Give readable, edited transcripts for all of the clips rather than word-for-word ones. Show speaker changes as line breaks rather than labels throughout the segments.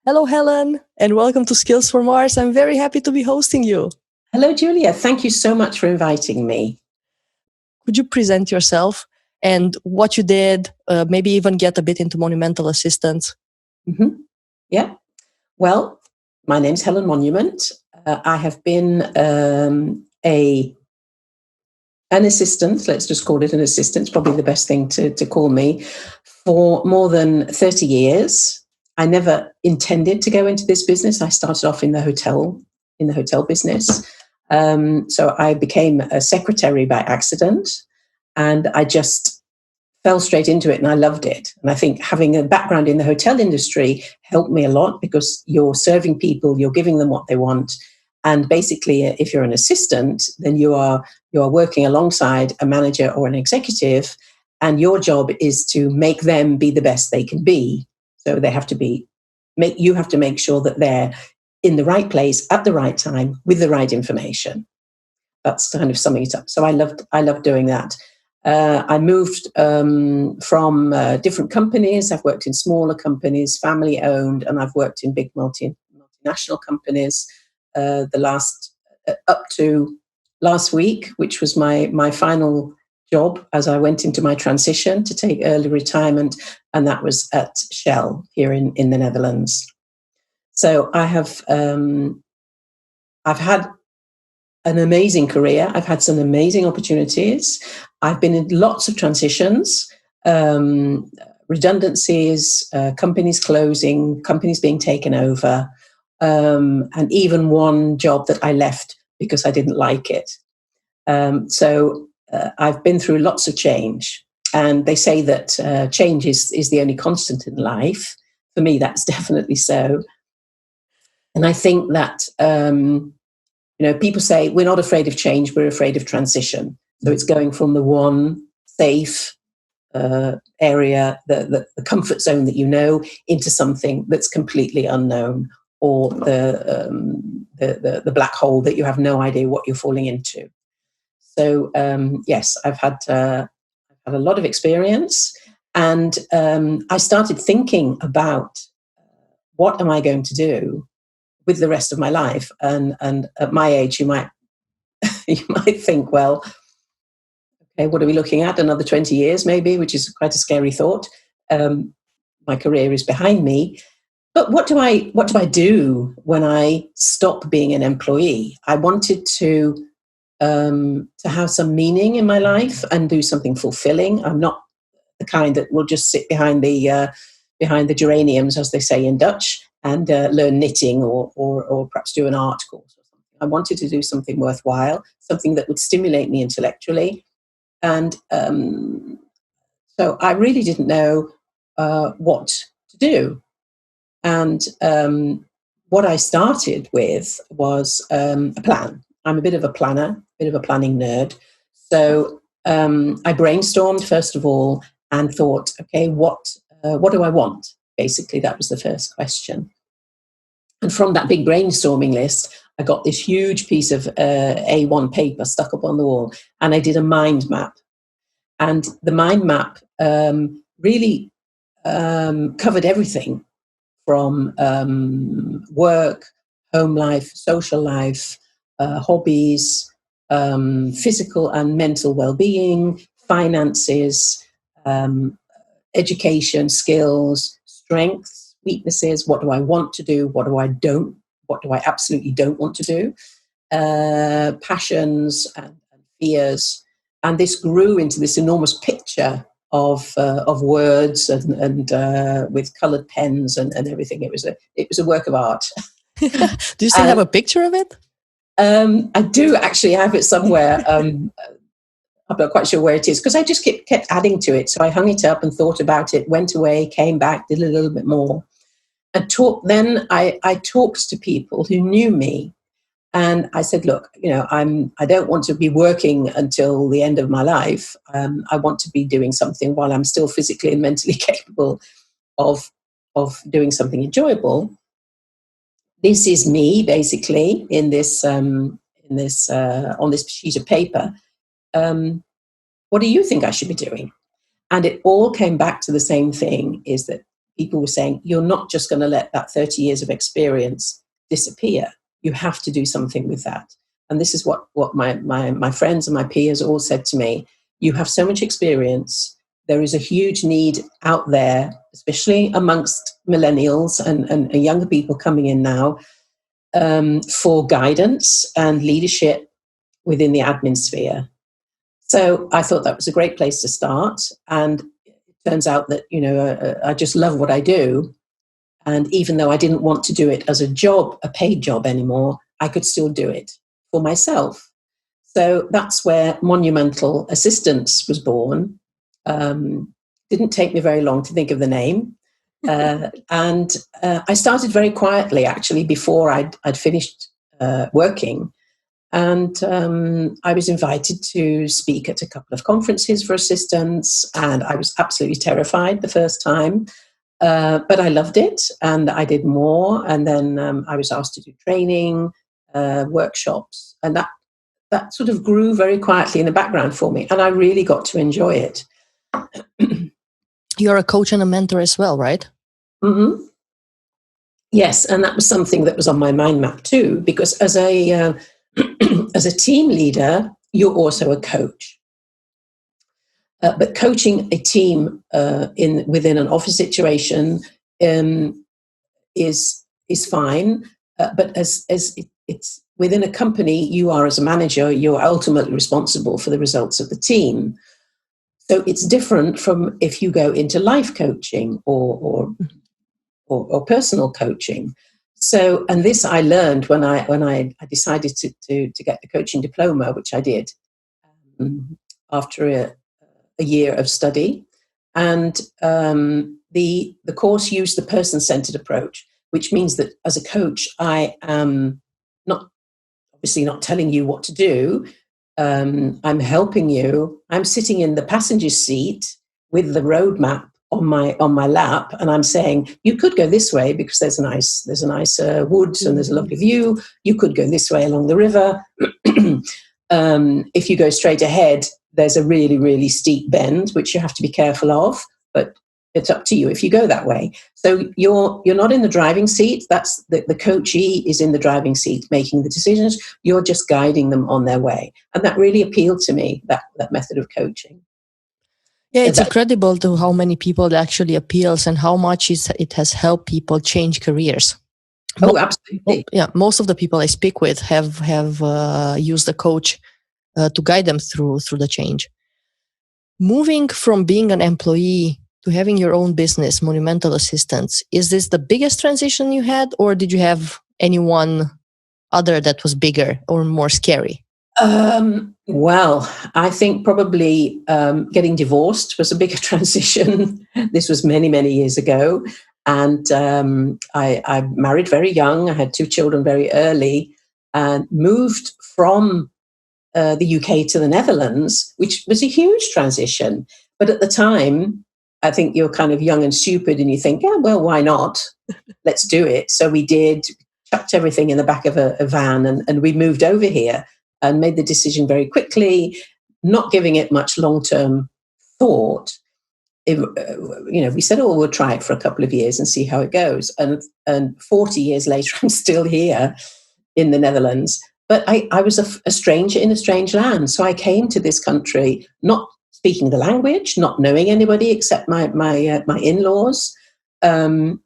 Hello, Helen, and welcome to Skills for Mars. I'm very happy to be hosting you.
Hello, Julia. Thank you so much for inviting me.
Could you present yourself and what you did, maybe even get a bit into Monumental Assistance?
Mm-hmm. Yeah. Well, my name's Helen Monument. I have been an assistant, let's just call it an assistant, it's probably the best thing to call me, for more than 30 years. I never intended to go into this business. I started off in the hotel business. So I became a secretary by accident, and I just fell straight into it, and I loved it. And I think having a background in the hotel industry helped me a lot, because you're serving people, you're giving them what they want. And basically, if you're an assistant, then you are working alongside a manager or an executive, and your job is to make them be the best they can be. So they have to you have to make sure that they're in the right place at the right time with the right information. That's kind of summing it up. So I loved doing that. I moved from different companies. I've worked in smaller companies, family owned, and I've worked in big multinational companies. Up to last week, which was my final job as I went into my transition to take early retirement, and that was at Shell here in the Netherlands. So I've had an amazing career. I've had some amazing opportunities. I've been in lots of transitions, redundancies, companies closing, companies being taken over, and even one job that I left because I didn't like it. So I've been through lots of change. And they say that change is the only constant in life. For me, that's definitely so. And I think that people say we're not afraid of change, we're afraid of transition. So it's going from the one safe area, the comfort zone that you know, into something that's completely unknown, or the black hole that you have no idea what you're falling into. So yes, I've had a lot of experience, and I started thinking about what am I going to do with the rest of my life. And at my age, you might think, well, okay, what are we looking at? Another 20 years, maybe, which is quite a scary thought. My career is behind me, but what do I do when I stop being an employee? I wanted to have some meaning in my life and do something fulfilling. I'm not the kind that will just sit behind the geraniums, as they say in Dutch, and learn knitting or perhaps do an art course or something. I wanted to do something worthwhile, something that would stimulate me intellectually. And so I really didn't know what to do. And what I started with was a plan. I'm a bit of a planner, a bit of a planning nerd. So I brainstormed, first of all, and thought, okay, what do I want? Basically, that was the first question. And from that big brainstorming list, I got this huge piece of A1 paper stuck up on the wall, and I did a mind map. And the mind map really covered everything from work, home life, social life, hobbies, physical and mental well-being, finances, education, skills, strengths, weaknesses. What do I want to do? What do I absolutely don't want to do? Passions and fears. And this grew into this enormous picture of words and with coloured pens and everything. It was a work of art.
Do you still have a picture of it?
I do actually have it somewhere. I'm not quite sure where it is, because I just kept adding to it. So I hung it up and thought about it, went away, came back, did a little bit more. And then I talked to people who knew me. And I said, look, I don't want to be working until the end of my life. I want to be doing something while I'm still physically and mentally capable of doing something enjoyable. This is me, basically, on this sheet of paper. What do you think I should be doing? And it all came back to the same thing: is that people were saying, you're not just going to let that 30 years of experience disappear. You have to do something with that. And this is what my friends and my peers all said to me. You have so much experience. There is a huge need out there, especially amongst millennials and younger people coming in now, for guidance and leadership within the admin sphere. So I thought that was a great place to start. And it turns out that, I just love what I do. And even though I didn't want to do it as a job, a paid job anymore, I could still do it for myself. So that's where Monumental Assistance was born. Didn't take me very long to think of the name. And I started very quietly, actually, before I'd finished working. And I was invited to speak at a couple of conferences for assistants, and I was absolutely terrified the first time. But I loved it, and I did more. And then I was asked to do training, workshops, and that sort of grew very quietly in the background for me. And I really got to enjoy it.
You're a coach and a mentor as well, right?
Mm-hmm. Yes, and that was something that was on my mind map too, because as a as a team leader, you're also a coach. But coaching a team within an office situation is fine. But as it's within a company, you are, as a manager, you're ultimately responsible for the results of the team. So it's different from if you go into life coaching or personal coaching. So, and this I learned when I decided to get the coaching diploma, which I did after a year of study. And the course used the person-centered approach, which means that as a coach, I am obviously not telling you what to do. I'm helping you. I'm sitting in the passenger seat with the roadmap on my lap, and I'm saying, you could go this way because there's a nice woods and there's a lovely view. You could go this way along the river. If you go straight ahead, there's a really, really steep bend, which you have to be careful of, but it's up to you if you go that way. So you're not in the driving seat. That's the coachee is in the driving seat making the decisions. You're just guiding them on their way. And that really appealed to me, that method of coaching.
Yeah, it's incredible to how many people it actually appeals and how much it has helped people change careers.
Oh, absolutely.
Most of the people I speak with have used a coach to guide them through the change. Moving from being an employee to having your own business, Monumental Assistance, is this the biggest transition you had, or did you have anyone other that was bigger or more scary?
Well, I think probably getting divorced was a bigger transition. This was many, many years ago. And I married very young. I had 2 children very early and moved from the UK to the Netherlands, which was a huge transition. But at the time, I think you're kind of young and stupid and you think, yeah, well, why not? Let's do it. So we did, chucked everything in the back of a van and we moved over here and made the decision very quickly, not giving it much long-term thought. We said, oh, we'll try it for a couple of years and see how it goes. And 40 years later, I'm still here in the Netherlands. But I was a stranger in a strange land. So I came to this country not speaking the language, not knowing anybody except my in-laws, and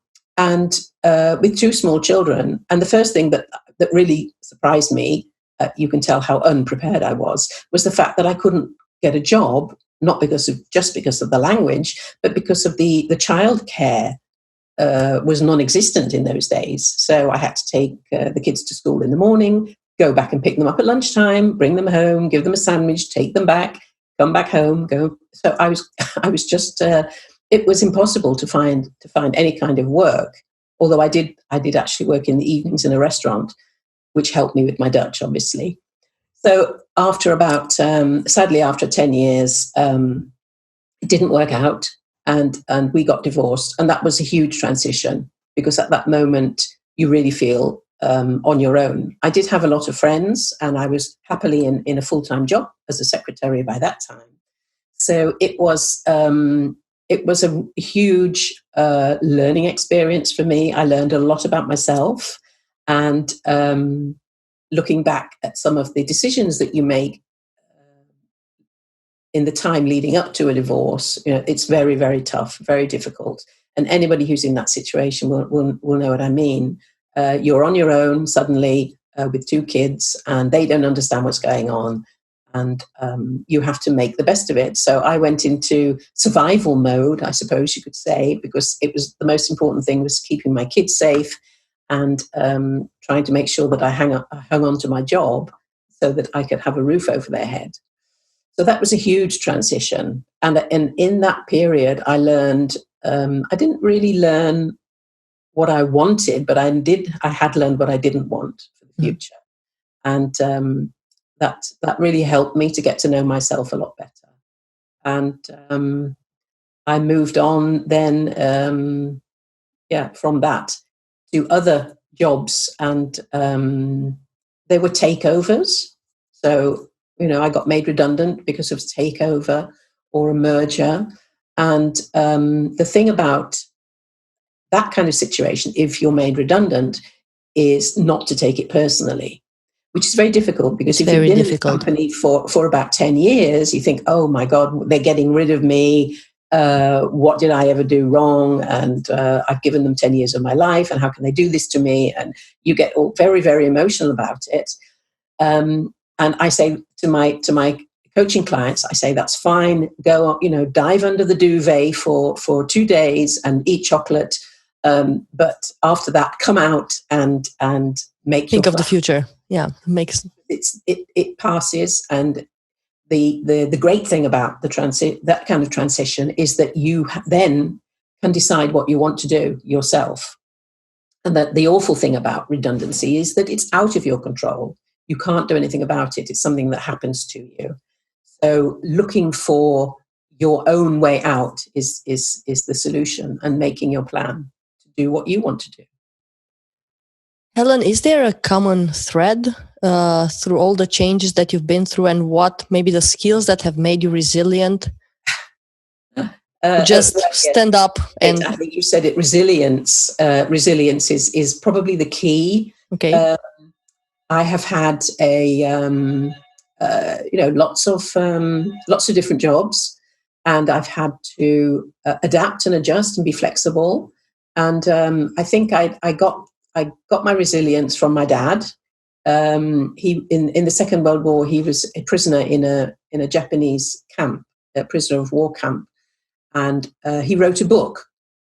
with 2 small children. And the first thing that really surprised me, you can tell how unprepared I was the fact that I couldn't get a job, not because of the language, but because of the childcare was non-existent in those days. So I had to take the kids to school in the morning, go back and pick them up at lunchtime, bring them home, give them a sandwich, take them back, come back home, go. So I was just, it was impossible to find any kind of work. Although I did actually work in the evenings in a restaurant, which helped me with my Dutch, obviously. So after sadly, after 10 years, it didn't work out and we got divorced. And that was a huge transition because at that moment, you really feel on your own. I did have a lot of friends and I was happily in a full-time job as a secretary by that time. So it was it was a huge learning experience for me. I learned a lot about myself, and looking back at some of the decisions that you make in the time leading up to a divorce, it's very, very tough, very difficult. And anybody who's in that situation will know what I mean. You're on your own suddenly with 2 kids, and they don't understand what's going on. And you have to make the best of it. So I went into survival mode, I suppose you could say, because it was the most important thing was keeping my kids safe and trying to make sure that I hung on to my job so that I could have a roof over their head. So that was a huge transition. And in that period, I learned, I didn't really learn what I wanted, but I had learned what I didn't want for the future. And that really helped me to get to know myself a lot better. And I moved on then, from that to other jobs, and they were takeovers. So, I got made redundant because of takeover or a merger. And the thing about that kind of situation, if you're made redundant, is not to take it personally, which is very difficult, because if you've been in this company for about 10 years, you think, oh my God, they're getting rid of me. What did I ever do wrong? And I've given them 10 years of my life, and how can they do this to me? And you get all very, very emotional about it. And I say to my coaching clients, I say, that's fine. Go, dive under the duvet for 2 days and eat chocolate. But after that, come out and think
of the future. Yeah,
it passes. And the great thing about that kind of transition is that you then can decide what you want to do yourself. And that the awful thing about redundancy is that it's out of your control. You can't do anything about it. It's something that happens to you. So looking for your own way out is the solution, and making your plan to do what you want to do.
Helen, is there a common thread through all the changes that you've been through, and what maybe the skills that have made you resilient? Stand up. And
I think you said it. Resilience. Resilience is probably the key.
Okay.
I have had lots of different jobs, and I've had to adapt and adjust and be flexible. And I think I got my resilience from my dad. He in the Second World War, he was a prisoner in a Japanese camp, a prisoner of war camp, and he wrote a book.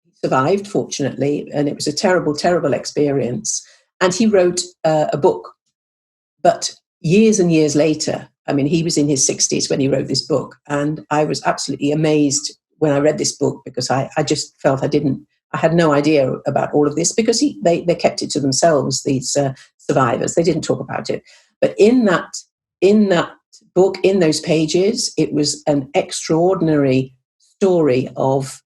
He survived, fortunately, and it was a terrible, terrible experience. And he wrote a book. But years and years later, I mean, he was in his 60s when he wrote this book, and I was absolutely amazed when I read this book, because I just felt I had no idea about all of this, because they kept it to themselves, these survivors. They didn't talk about it. But in that book, in those pages, it was an extraordinary story of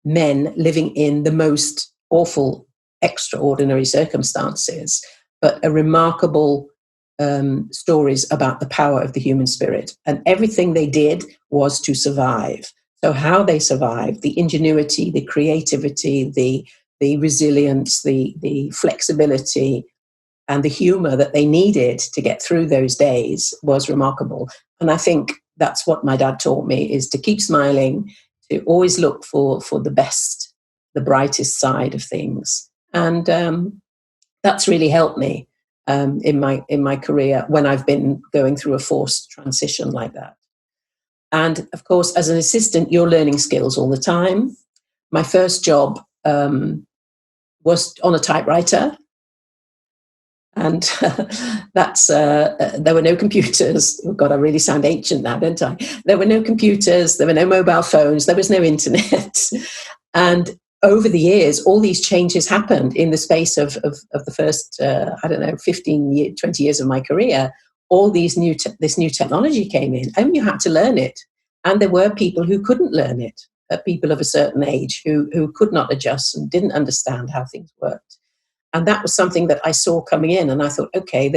men living in the most awful, extraordinary circumstances, but a remarkable stories about the power of the human spirit. And everything they did was to survive. So how they survived, the ingenuity, the creativity, the resilience, the flexibility, and the humor that they needed to get through those days was remarkable. And I think that's what my dad taught me, is to keep smiling, to always look for the best, the brightest side of things. And that's really helped me in my career when I've been going through a forced transition like that. And of course, as an assistant, you're learning skills all the time. My first job was on a typewriter, and that's there were no computers. Oh God, I really sound ancient now, don't I? There were no computers, there were no mobile phones, there was no internet. And over the years, all these changes happened in the space of the first, 15, 20 years of my career. All this new technology came in, and you had to learn it. And there were people who couldn't learn it, people of a certain age who could not adjust and didn't understand how things worked. And that was something that I saw coming in, and I thought, okay,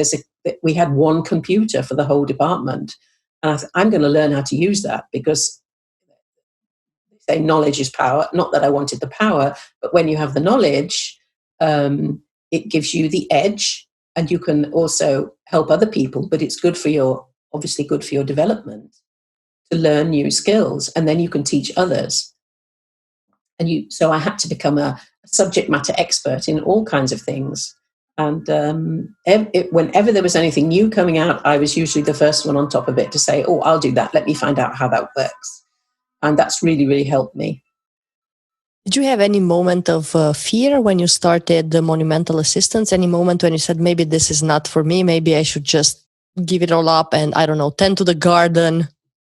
we had one computer for the whole department, and I thought, I'm going to learn how to use that, because say knowledge is power. Not that I wanted the power, but when you have the knowledge, it gives you the edge, and you can also help other people. But it's obviously good for your development to learn new skills, and then you can teach others. So I had to become a subject matter expert in all kinds of things. And whenever there was anything new coming out, I was usually the first one on top of it to say, oh, I'll do that. Let me find out how that works. And that's really, really helped me.
Did you have any moment of fear when you started the Monumental Assistance? Any moment when you said, maybe this is not for me, maybe I should just give it all up and, I don't know, tend to the garden?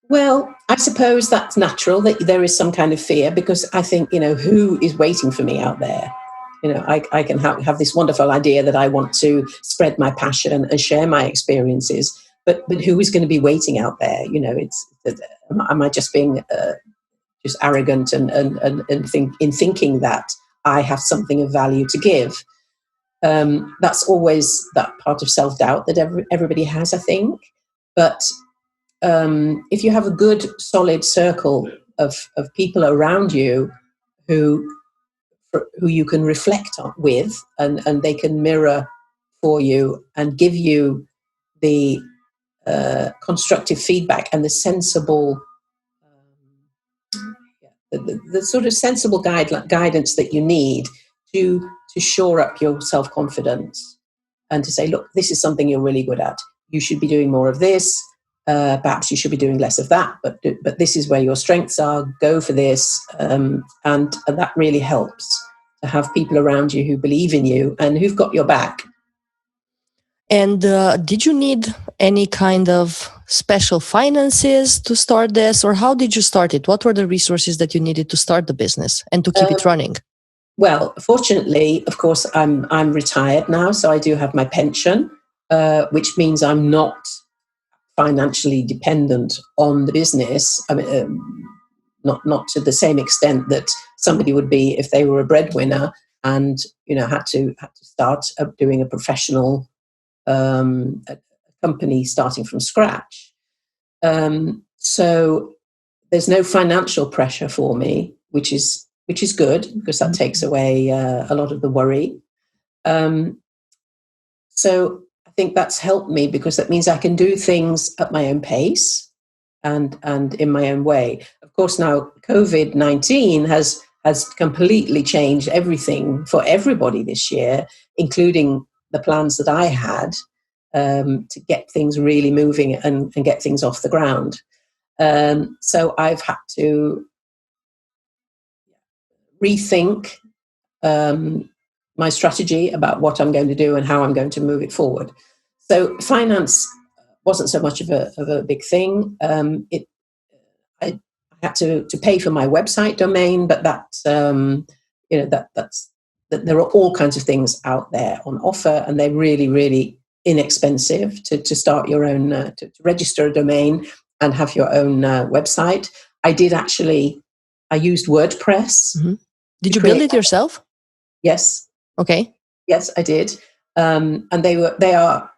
Well, I suppose that's natural, that there is some kind of fear, because I think, who is waiting for me out there? I can have this wonderful idea that I want to spread my passion and share my experiences, but who is going to be waiting out there? Am I just being just arrogant and thinking that I have something of value to give? That's always that part of self-doubt that everybody has, I think. But if you have a good, solid circle of people around you who you can reflect with, and they can mirror for you and give you the constructive feedback and the sensible, the sort of sensible guidance that you need to shore up your self-confidence, and to say, look, this is something you're really good at. You should be doing more of this. Perhaps you should be doing less of that, but this is where your strengths are. Go for this, and that really helps to have people around you who believe in you and who've got your back.
And did you need any kind of special finances to start this, or how did you start it? What were the resources that you needed to start the business and to keep it running?
Well, fortunately, of course, I'm retired now, so I do have my pension, which means I'm not financially dependent on the business. I mean, not to the same extent that somebody would be if they were a breadwinner and had to start doing a professional a company starting from scratch. So there's no financial pressure for me, which is good, because that takes away a lot of the worry. So I think that's helped me, because that means I can do things at my own pace and in my own way. Of course, now COVID-19 has completely changed everything for everybody this year, including the plans that I had to get things really moving and get things off the ground. So I've had to rethink my strategy about what I'm going to do and how I'm going to move it forward. So finance wasn't so much of a big thing. I had to pay for my website domain, but that's there are all kinds of things out there on offer, and they're really, really inexpensive to start your own, to register a domain and have your own website. I used WordPress.
Mm-hmm. Did you build it yourself?
Yes.
Okay.
Yes, I did. And they're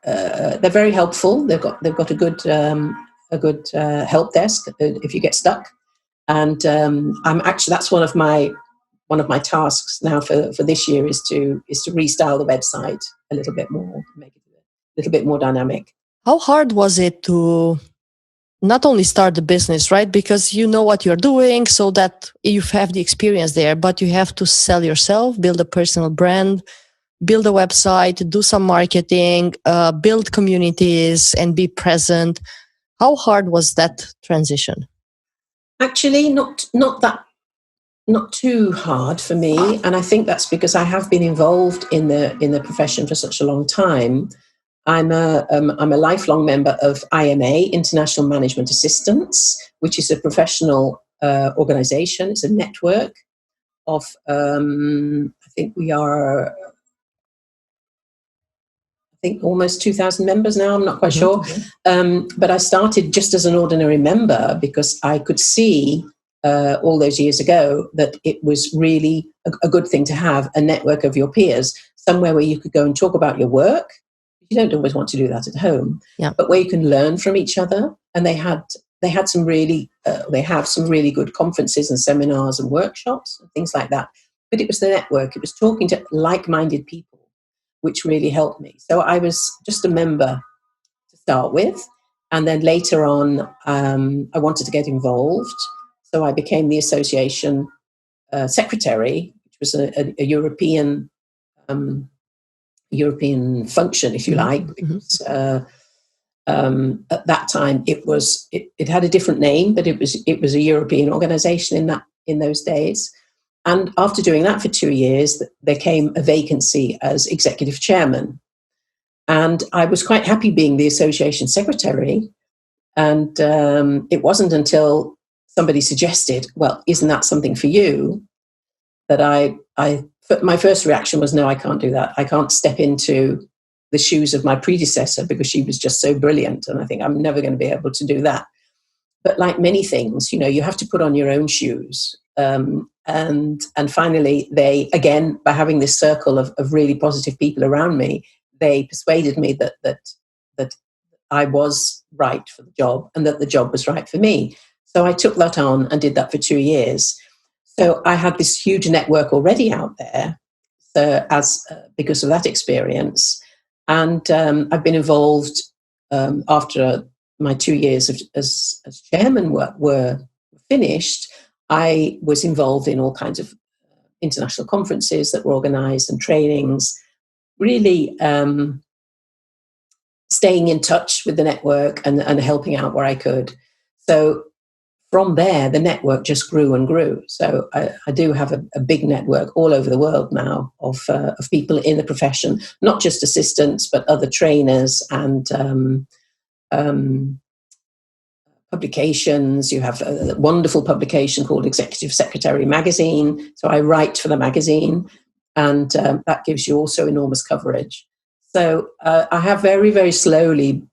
very helpful. They've got a good help desk if you get stuck. And that's one of my tasks now for this year is to restyle the website a little bit more, make it a little bit more dynamic.
How hard was it to not only start the business, right? Because you know what you're doing, so that you have the experience there, but you have to sell yourself, build a personal brand, build a website, do some marketing, build communities, and be present. How hard was that transition?
Actually, not too hard for me, and I think that's because I have been involved in the profession for such a long time. I'm a lifelong member of IMA, International Management Assistance, which is a professional organization. It's a network of, I think almost 2,000 members now. I'm not quite sure. But I started just as an ordinary member because I could see all those years ago that it was really a good thing to have a network of your peers, somewhere where you could go and talk about your work. You don't always want to do that at home, but where you can learn from each other. And they had some really they have some really good conferences and seminars and workshops and things like that. But it was the network. It was talking to like-minded people, which really helped me. So I was just a member to start with. And then later on, I wanted to get involved. So I became the association secretary, which was a European European function, if you like. Because, at that time, it had a different name, but it was a European organisation in those days. And after doing that for 2 years, there came a vacancy as executive chairman. And I was quite happy being the association secretary. And it wasn't until somebody suggested, well, isn't that something for you? That my first reaction was, no, I can't do that. I can't step into the shoes of my predecessor because she was just so brilliant. And I think I'm never going to be able to do that. But like many things, you have to put on your own shoes. And finally, they, again, by having this circle of really positive people around me, they persuaded me that I was right for the job and that the job was right for me. So I took that on and did that for 2 years. So I had this huge network already out there, because of that experience. And I've been involved after my 2 years as chairman were finished. I was involved in all kinds of international conferences that were organised and trainings, really staying in touch with the network and helping out where I could. So from there, the network just grew and grew. So I do have a big network all over the world now of people in the profession, not just assistants, but other trainers and publications. You have a wonderful publication called Executive Secretary Magazine. So I write for the magazine, and that gives you also enormous coverage. So I have very, very slowly,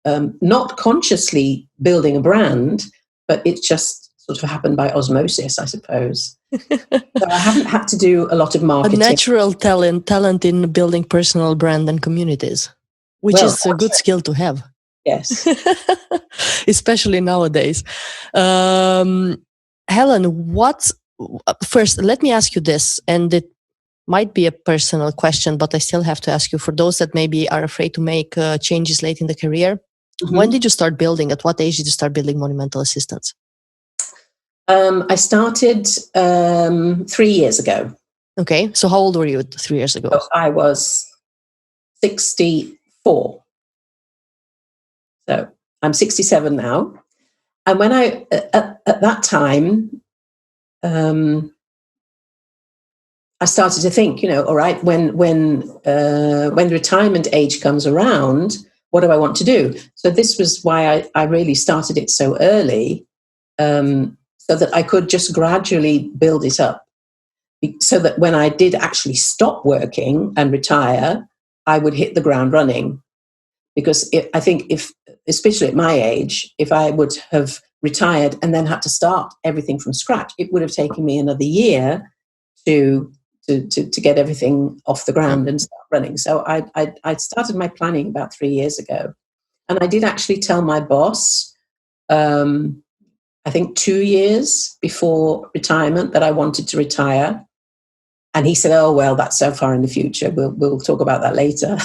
not consciously building a brand, but it's just sort of happened by osmosis, I suppose. So I haven't had to do a lot of marketing.
A natural talent in building personal brand and communities, which is a good skill to have.
Yes.
Especially nowadays. Helen, first, let me ask you this, and it might be a personal question, but I still have to ask you, for those that maybe are afraid to make changes late in the career, when did you start building? At what age did you start building Monumental Assistance?
I started 3 years ago.
Okay. So how old were you 3 years ago?
So I was 64. So I'm 67 now. And when at that time, I started to think, all right, when the retirement age comes around, what do I want to do? So this was why I really started it so early, so that I could just gradually build it up, so that when I did actually stop working and retire, I would hit the ground running. Because I think especially at my age, if I would have retired and then had to start everything from scratch, it would have taken me another year to get everything off the ground and start running. So I started my planning about 3 years ago. And I did actually tell my boss, I think 2 yees before retirement, that I wanted to retire. And he said, oh, well, that's so far in the future. We'll talk about that later.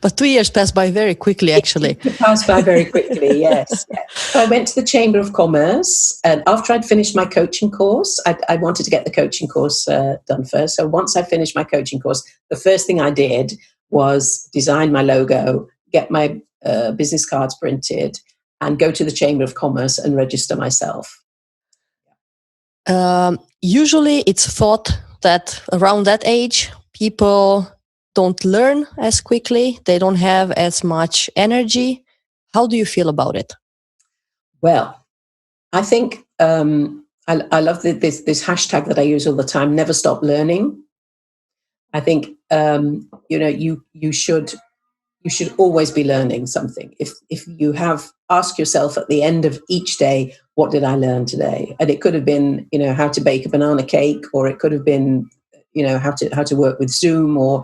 But 2 years passed by very quickly, actually.
It passed by very quickly, yes. So I went to the Chamber of Commerce, and after I'd finished my coaching course, I wanted to get the coaching course done first. So once I finished my coaching course, the first thing I did was design my logo, get my business cards printed, and go to the Chamber of Commerce and register myself.
Usually it's thought that around that age, people don't learn as quickly. They don't have as much energy. How do you feel about it? Well,
I think I love this hashtag that I use all the time, never stop learning. I think, you should always be learning something. If you ask yourself at the end of each day, what did I learn today? And it could have been, how to bake a banana cake, or it could have been, how to work with Zoom, or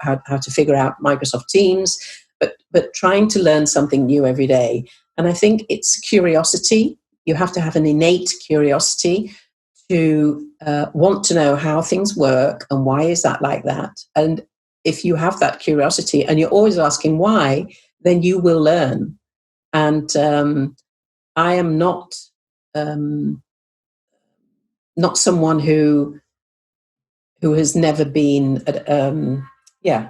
how to figure out Microsoft Teams, but trying to learn something new every day. And I think it's curiosity You have to have an innate curiosity to want to know how things work and why is that like that. And if you have that curiosity and you're always asking why, then you will learn. And I am not someone who has never been. Yeah,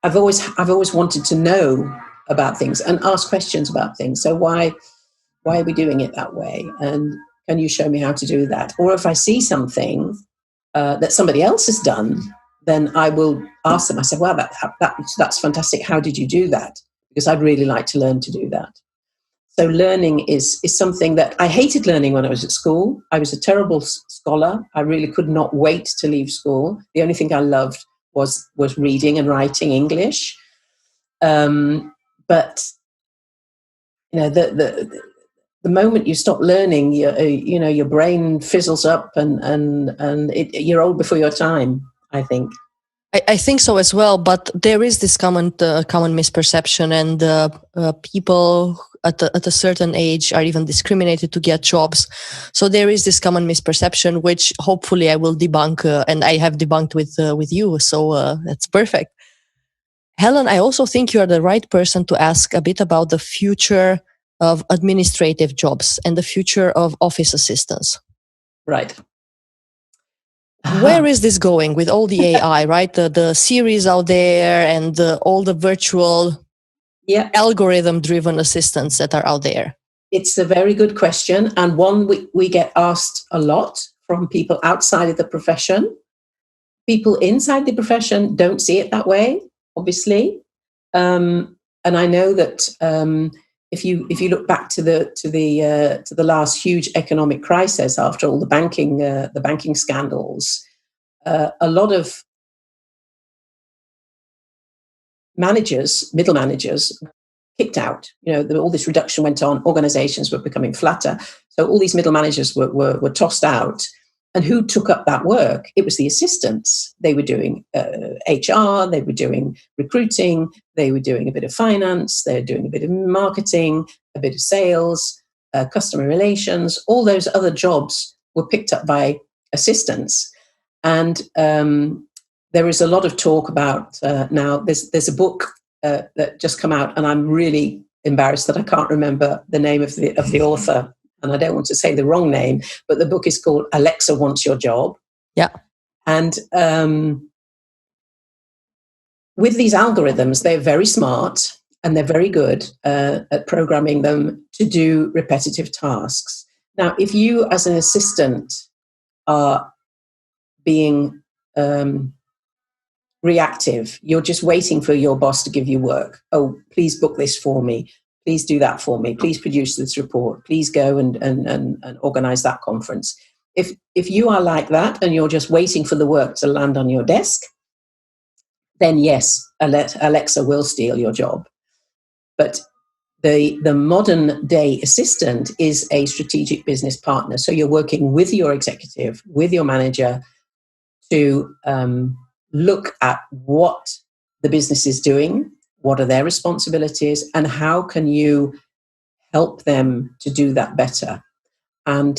I've always wanted to know about things and ask questions about things. So why are we doing it that way? And can you show me how to do that? Or if I see something that somebody else has done, then I will ask them. I said, "Wow, that's fantastic. How did you do that?" Because I'd really like to learn to do that. So learning is something that I hated learning when I was at school. I was a terrible scholar. I really could not wait to leave school. The only thing I loved was reading and writing English. But the moment you stop learning, your brain fizzles up and you're old before your time, I think.
I think so as well, but there is this common misperception, and people at a certain age are even discriminated to get jobs. So there is this common misperception, which hopefully I will debunk, and I have debunked with you. So that's perfect. Helen, I also think you are the right person to ask a bit about the future of administrative jobs and the future of office assistants.
Right.
Where is this going with all the AI, right? The series out there and all the virtual algorithm-driven assistants that are out there?
It's a very good question, and one we get asked a lot from people outside of the profession. People inside the profession don't see it that way, obviously. And I know that if you look back to the last huge economic crisis after all the banking scandals, a lot of middle managers, kicked out. All this reduction went on. Organizations were becoming flatter, so all these middle managers were tossed out. And who took up that work? It was the assistants. They were doing HR, they were doing recruiting, they were doing a bit of finance, they were doing a bit of marketing, a bit of sales, customer relations. All those other jobs were picked up by assistants. And there is a lot of talk about now. There's a book that just come out, and I'm really embarrassed that I can't remember the name of the author. And I don't want to say the wrong name, but the book is called Alexa Wants Your Job.
Yeah.
And with these algorithms, they're very smart and they're very good at programming them to do repetitive tasks. Now, if you as an assistant are being reactive, you're just waiting for your boss to give you work. Oh, please book this for me. Please do that for me. Please produce this report. Please go and organize that conference. If you are like that and you're just waiting for the work to land on your desk, then yes, Alexa will steal your job. But the modern day assistant is a strategic business partner. So you're working with your executive, with your manager to look at what the business is doing, what are their responsibilities, and how can you help them to do that better. And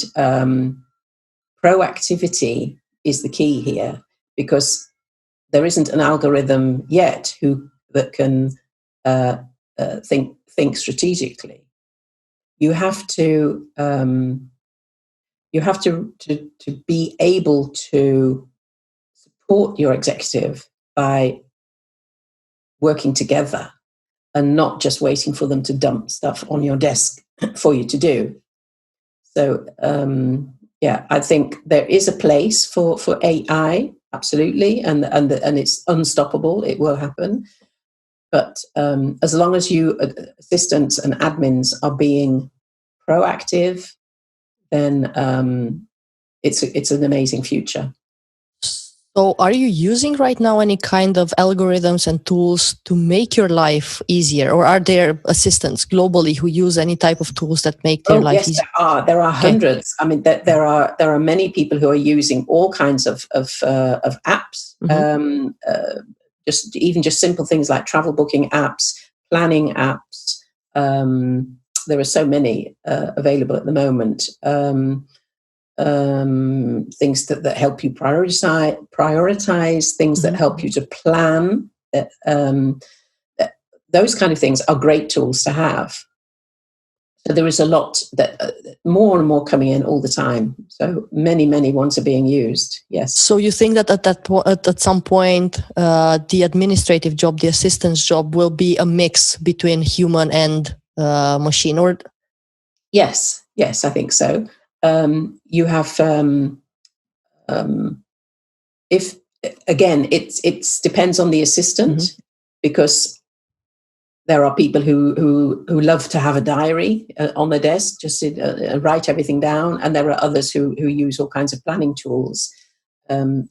proactivity is the key here, because there isn't an algorithm yet that can think strategically. You have to be able to support your executive by working together and not just waiting for them to dump stuff on your desk for you to do. So, I think there is a place for AI, absolutely, and it's unstoppable. It will happen. But as long as you assistants and admins are being proactive, then it's an amazing future.
So are you using right now any kind of algorithms and tools to make your life easier? Or are there assistants globally who use any type of tools that make their life easier?
Yes, there are hundreds. I mean, there are many people who are using all kinds of apps. Mm-hmm. Just simple things like travel booking apps, planning apps, There are so many available at the moment. Things that help you prioritize, things that help you to plan. Those kind of things are great tools to have. So there is a lot that more and more coming in all the time. So many ones are being used. Yes.
So you think that at some point, the administrative job, the assistance job, will be a mix between human and machine, or?
Yes, I think so. You have, if again, it depends on the assistant, because there are people who love to have a diary on their desk, just write everything down, and there are others who use all kinds of planning tools to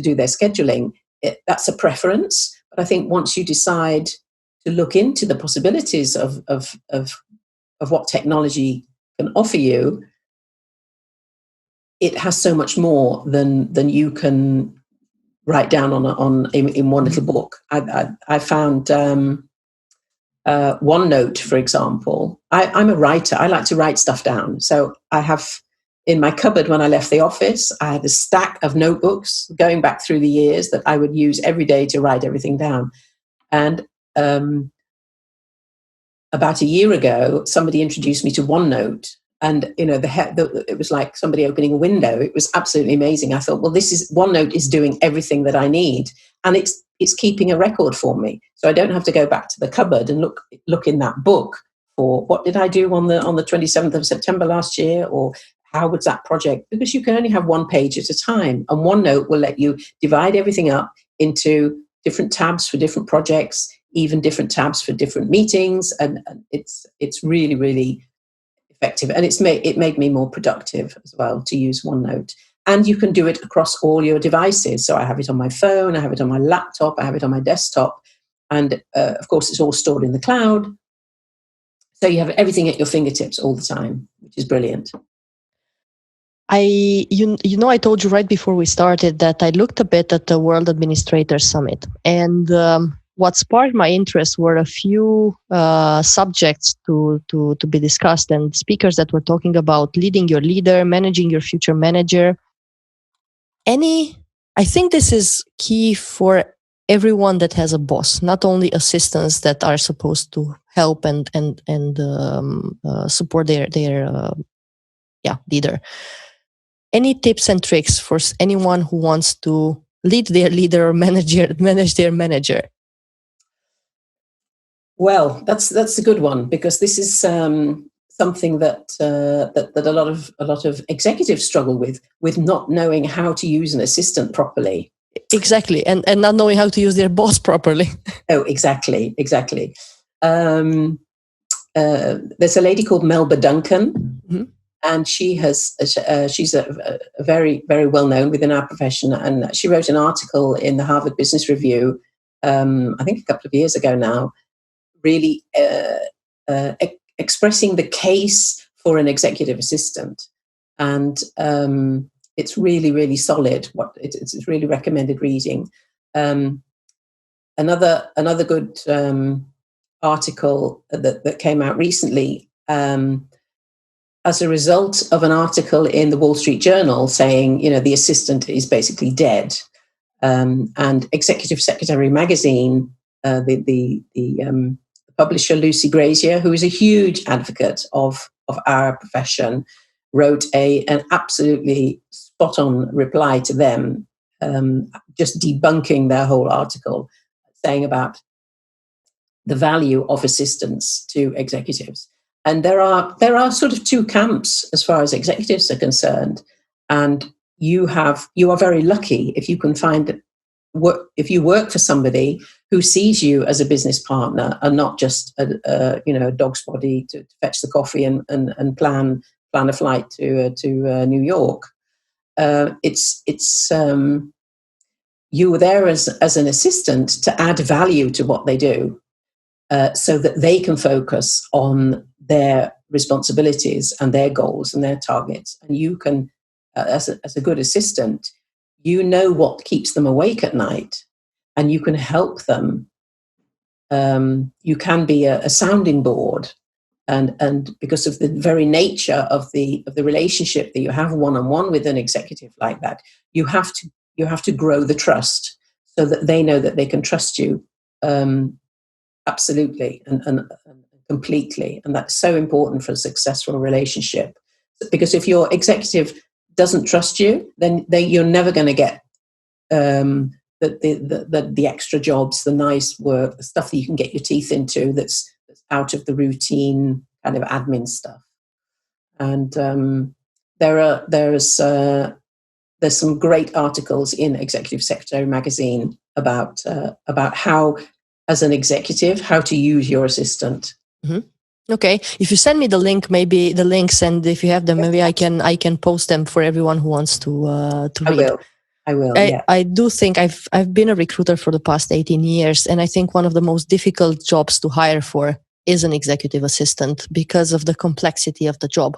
do their scheduling. That's a preference, but I think once you decide to look into the possibilities of what technology can offer you, it has so much more than you can write down in one little book. I found OneNote, for example. I'm a writer. I like to write stuff down. So I have in my cupboard, when I left the office, I had a stack of notebooks going back through the years that I would use every day to write everything down. And about a year ago, somebody introduced me to OneNote. And, it was like somebody opening a window. It was absolutely amazing. I thought, well, OneNote is doing everything that I need. And it's keeping a record for me. So I don't have to go back to the cupboard and look in that book for what did I do on the 27th of September last year, or how was that project? Because you can only have one page at a time. And OneNote will let you divide everything up into different tabs for different projects, even different tabs for different meetings. And it's really, really effective. And it made me more productive as well to use OneNote. And you can do it across all your devices. So I have it on my phone, I have it on my laptop, I have it on my desktop. And of course, it's all stored in the cloud. So you have everything at your fingertips all the time, which is brilliant.
I told you right before we started that I looked a bit at the World Administrator Summit, and what sparked my interest were a few subjects to be discussed, and speakers that were talking about leading your leader, managing your future manager. I think this is key for everyone that has a boss, not only assistants that are supposed to help and support their leader. Any tips and tricks for anyone who wants to lead their leader or manage their manager?
Well, that's a good one, because this is something that a lot of executives struggle with not knowing how to use an assistant properly.
Exactly, and not knowing how to use their boss properly.
Oh, exactly. There's a lady called Melba Duncan. Mm-hmm. And she's a very, very well known within our profession. And she wrote an article in the Harvard Business Review, I think a couple of years ago now, really expressing the case for an executive assistant. And it's really, really solid. It's really recommended reading. Another good article that came out recently, as a result of an article in the Wall Street Journal saying, the assistant is basically dead. And Executive Secretary magazine, the publisher Lucy Grazier, who is a huge advocate of our profession, wrote an absolutely spot-on reply to them, just debunking their whole article, saying about the value of assistance to executives. And there are sort of two camps as far as executives are concerned. And you are very lucky if you can find if you work for somebody who sees you as a business partner and not just a dog's body to fetch the coffee and plan a flight to New York. You were there as an assistant to add value to what they do, so that they can focus on their responsibilities and their goals and their targets. And you can, as a good assistant, what keeps them awake at night, and you can help them. You can be a sounding board and because of the very nature of the relationship that you have one-on-one with an executive like that, you have to grow the trust so that they know that they can trust you absolutely and completely. And that's so important for a successful relationship, because if your executive doesn't trust you, then you're never going to get the extra jobs, the nice work, the stuff that you can get your teeth into that's out of the routine kind of admin stuff. And there's some great articles in Executive Secretary magazine about how, as an executive, how to use your assistant.
Mm-hmm. Okay, if you send me the link, maybe the links, and if you have them, maybe I can post them for everyone who wants to read.
I will. Yeah.
I do think I've been a recruiter for the past 18 years, and I think one of the most difficult jobs to hire for is an executive assistant because of the complexity of the job.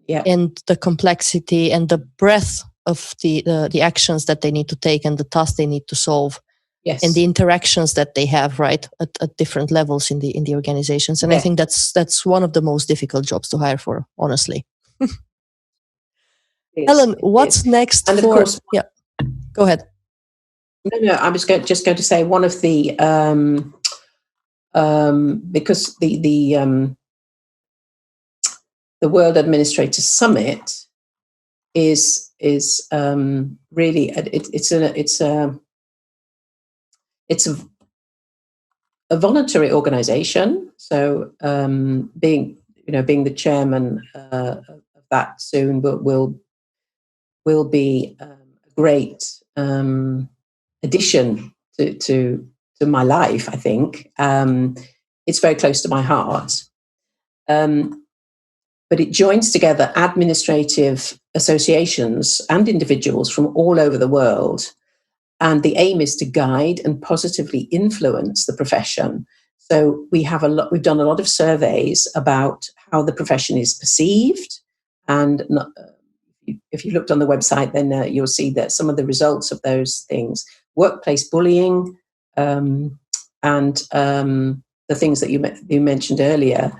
Yeah.
And the complexity and the breadth of the actions that they need to take and the tasks they need to solve.
Yes.
And the interactions that they have, right, at different levels in the organizations. And I think that's one of the most difficult jobs to hire for, honestly. Helen, what's next?
And of course,
yeah, go ahead.
No, I was just going to say one of the because the World Administrators Summit is really it's a voluntary organization. So being the chairman of that soon will be a great addition to my life. I think it's very close to my heart. But it joins together administrative associations and individuals from all over the world. And the aim is to guide and positively influence the profession. So we've done a lot of surveys about how the profession is perceived. And if you looked on the website, then you'll see that some of the results of those things: workplace bullying, and the things that you mentioned earlier,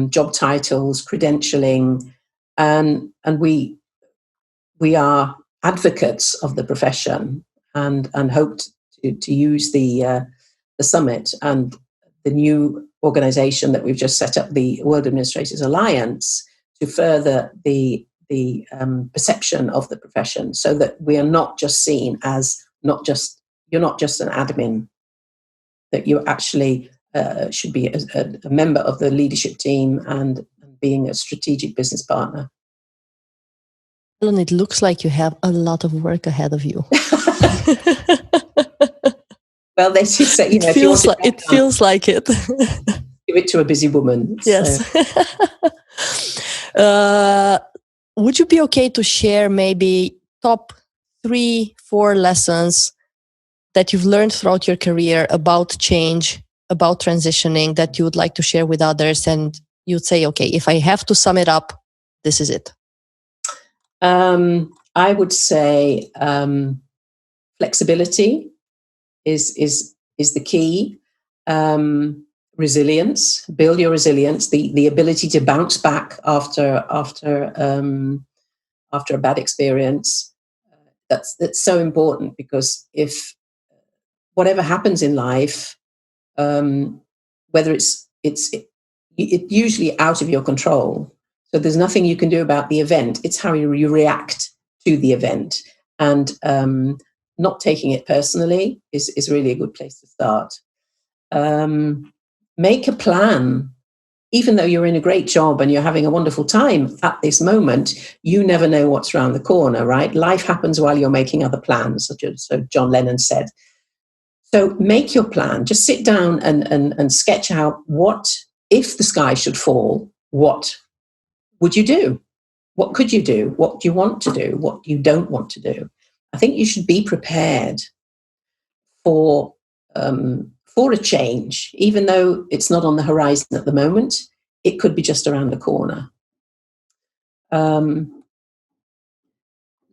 job titles, credentialing, and we are advocates of the profession, and hope to use the summit and the new organization that we've just set up, the World Administrators Alliance, to further the perception of the profession, so that we are not just seen as you're not just an admin, that you actually should be a member of the leadership team and being a strategic business partner.
Helen, it looks like you have a lot of work ahead of you.
Well, they say,
it feels like it.
Give it to a busy woman.
Yes. So. Would you be okay to share maybe top 3-4 lessons that you've learned throughout your career about change, about transitioning, that you would like to share with others? And you'd say, okay, if I have to sum it up, this is it.
I would say flexibility is the key. Resilience, build your resilience, the ability to bounce back after a bad experience. That's so important, because if whatever happens in life, whether it's usually out of your control, so there's nothing you can do about the event. It's how you react to the event, and not taking it personally is really a good place to start. Make a plan. Even though you're in a great job and you're having a wonderful time at this moment, you never know what's around the corner, right? Life happens while you're making other plans, so John Lennon said. So make your plan. Just sit down and sketch out, what if the sky should fall, what would you do? What could you do? What do you want to do? What you don't want to do? I think you should be prepared for a change, even though it's not on the horizon at the moment. It could be just around the corner.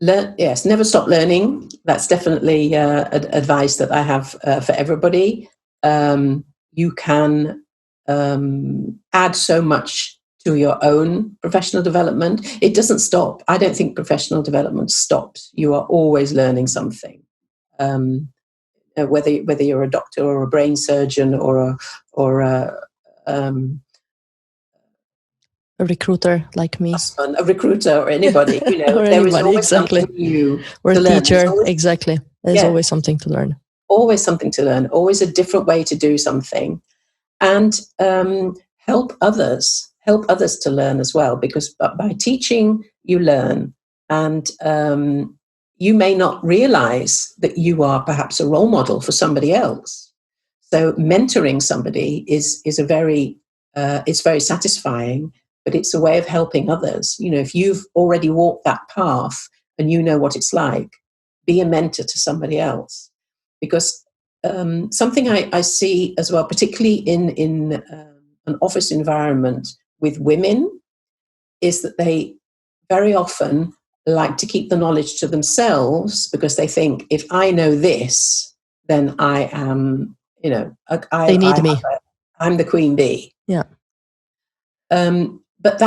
Yes, never stop learning. That's definitely advice that I have for everybody. You can add so much to your own professional development. It doesn't stop. I don't think professional development stops. You are always learning something. Whether you're a doctor or a brain surgeon or a
recruiter like me,
husband, a recruiter, or anybody,
or
there is
anybody,
always
exactly.
something new
or
to
a
learn.
teacher, exactly. There's always something to learn.
Always something to learn. Always a different way to do something, and help others to learn as well. Because by teaching, you learn, and you may not realize that you are perhaps a role model for somebody else. So mentoring somebody is a very it's very satisfying, but it's a way of helping others. If you've already walked that path and you know what it's like, be a mentor to somebody else. Because something I see as well, particularly in an office environment with women, is that they very often like to keep the knowledge to themselves, because they think, if I know this, then I am,
they need me.
I'm the queen bee.
Yeah.
But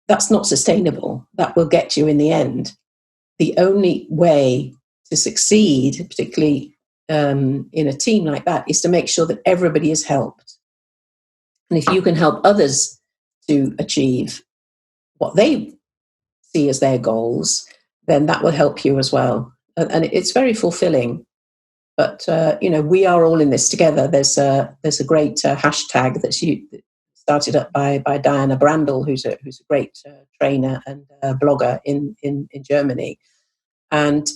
that's not sustainable. That will get you in the end. The only way to succeed, particularly in a team like that, is to make sure that everybody is helped. And if you can help others to achieve what they see as their goals, then that will help you as well. And it's very fulfilling. But we are all in this together. There's a great hashtag that's started up by Diana Brandl, who's a great trainer and blogger in Germany. And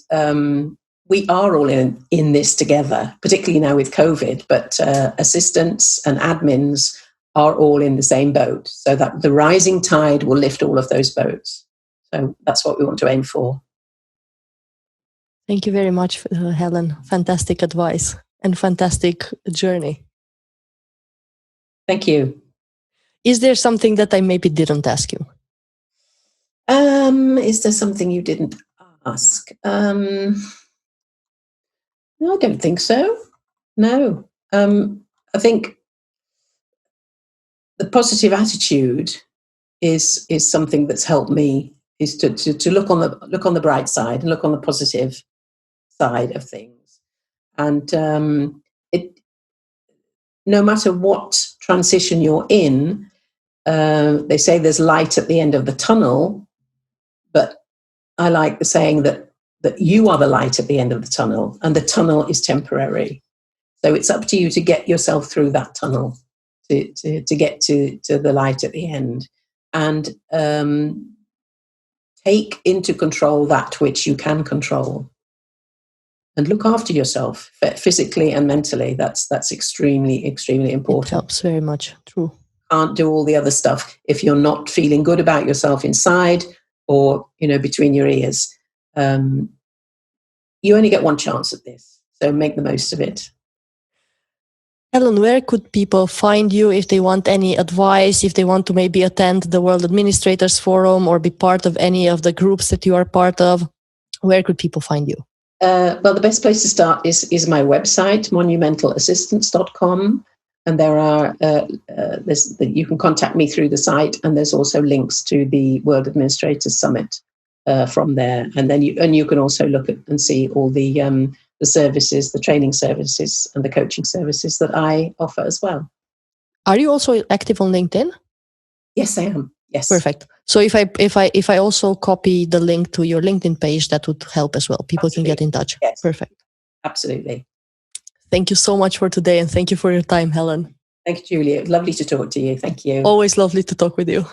we are all in this together, particularly now with COVID. But assistants and admins are all in the same boat, so that the rising tide will lift all of those boats. So that's what we want to aim for.
Thank you very much, Helen. Fantastic advice and fantastic journey.
Thank you.
Is there something that I maybe didn't ask you?
Is there something you didn't ask? No, I don't think so. No. I think the positive attitude is something that's helped me, is to look on the bright side and look on the positive side of things. And no matter what transition you're in, they say there's light at the end of the tunnel, but I like the saying that you are the light at the end of the tunnel, and the tunnel is temporary. So it's up to you to get yourself through that tunnel, to get to the light at the end, and take into control that which you can control, and look after yourself physically and mentally. That's extremely, extremely important.
It helps very much. True.
Can't do all the other stuff if you're not feeling good about yourself inside, or between your ears. You only get one chance at this, so make the most of it.
Helen, where could people find you if they want any advice, if they want to maybe attend the World Administrators Forum or be part of any of the groups that you are part of? Where could people find you?
Well, the best place to start is my website, monumentalassistance.com. And there are you can contact me through the site, and there's also links to the World Administrators Summit from there. And then you can also look at and see all the services, the training services, and the coaching services that I offer as well.
Are you also active on LinkedIn?
Yes, I am. Yes.
Perfect. So if I also copy the link to your LinkedIn page, that would help as well. People Absolutely. Can get in touch.
Yes.
Perfect.
Absolutely.
Thank you so much for today, and thank you for your time, Helen.
Thank you, Julia. It was lovely to talk to you. Thank you.
Always lovely to talk with you.